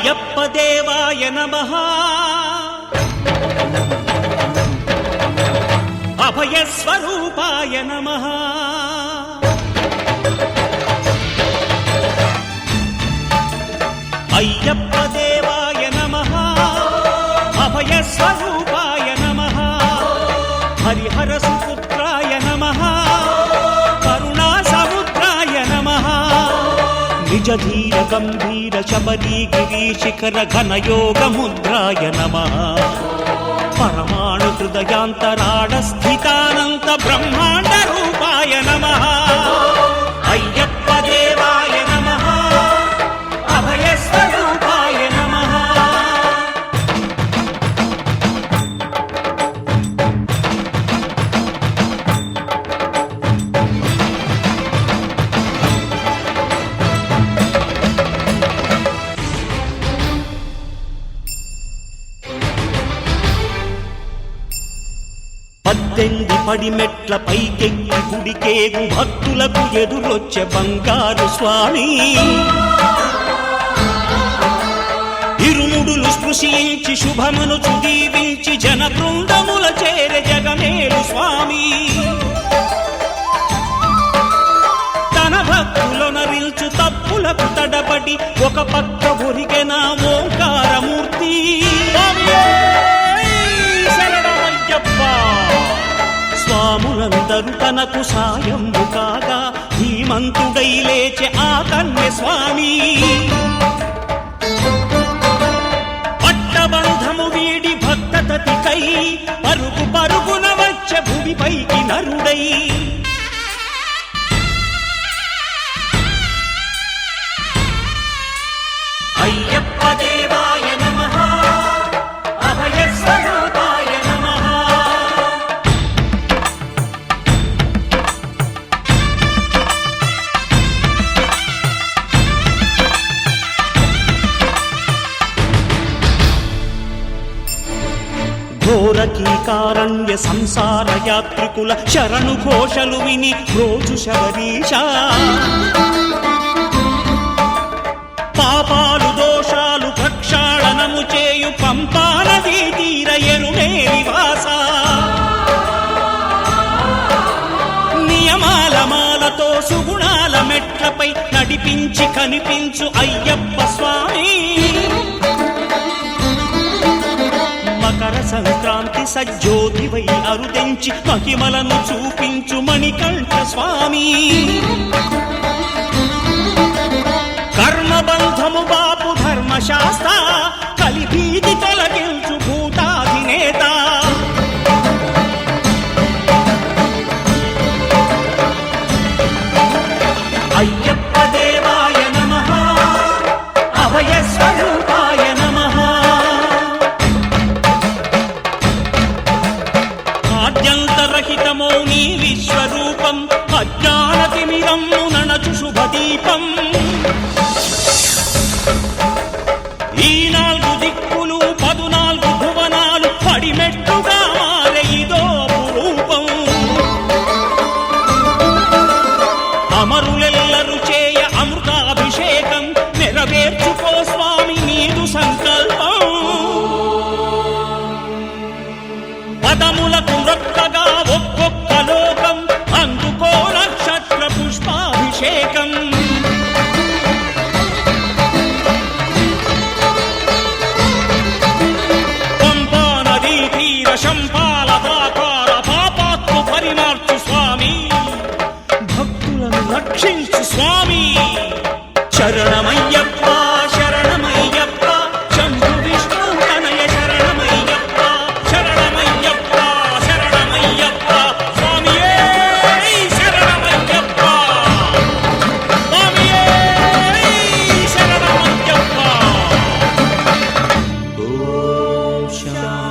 అయ్యప్ప దేవాయ నమః అభయ స్వరూపాయ నమః అయ్యప్ప దేవాయ నమః అభయ స్వరూపాయ నమః హరిహర సుపుత్రాయ నమః కరుణా సముద్రాయ నమః నిజ ధీర గంభీర శబరీ గిరి శిఖర ఘన యోగ ముద్రాయ నమః పరమాణు హృదయాంతరాళ స్థితానంత బ్రహ్మాండ రూపాయ నమః అయ్యప్ప దేవాయ నమః అభయ స్వరూపాయ నమః పద్దెనిమిది పడిమెట్ల పైకెక్కి గుడికేగు భక్తులకు ఎదురొచ్చే బంగారు స్వామి ఇరుముడులు స్పృశించి శుభమనుచు దీవించి జన బృందముల చేరే జగమేలు స్వామి తన భక్తులొనరిల్చు తప్పులకు తడబడి ఒక పక్క ఒరిగెన ఓంకారమూర్తి స్వాములందరూ తనకు సాయము కాగా ధీమంతుడై లేచే ఆ కన్య స్వామి పట్టబంధము వీడి భక్తతతికై పరుగు పరుగున వచ్చే భూమిపైకి నరుడై అయ్యప్ప దేవాయ నమః అభయ స్వరూపాయ నమః ఘోరకీకారణ్య సంసార యాత్రికుల శరణు ఘోషలు విని రోజు శబరీశ పాపాలు దోషాలు ప్రక్షాళనము చేయు పంపానదీ తీరయను నివాస నియమాల మాలతో సుగుణాల మెట్లపై నడిపించి కనిపించు అయ్యప్ప స్వామి మకర సంక్రాంతి సజ్జోతివై అరుదెంచి మహిమలను చూపించు మణికంఠ స్వామి కర్మబంధము బాపు ధర్మశాస్త్ర కలిభీతి తొలగించు భూతాధినేత అయ్యప్ప దేవాయ నమః అభయ స్వరూపాయ నమః ఆద్యంతరహితమో నీ విశ్వరూపం అజ్ఞానతిమిరము నణచు శుభదీపం ఈ 4 దిక్కులు 14 భువనాలు పడిమెట్టుగా మారే ఇదో రూపం అమరులెల్లరు చేయ అమృతాభిషేకం నెరవేర్చుకో స్వామి నీదు సంకల్పం పదములకు రొక్కగా ఒక్కొక్క లోకం అందుకో నక్షత్ర పుష్పాభిషేకం పంపా నదీ తీర శంపాల దాకార పాపాత్ము పరిమార్చు స్వామి భక్తులను రక్షించు స్వామి శరణమయ్యప్ప శరణమయ్యప్ప శంభు విష్ణు తనయ శరణమయ్యప్ప శరణమయ్యప్ప శరణమయ్యప్ప స్వామియే శరణమయ్యప్ప స్వామియే శరణమయ్యప్ప ఓం శాంతి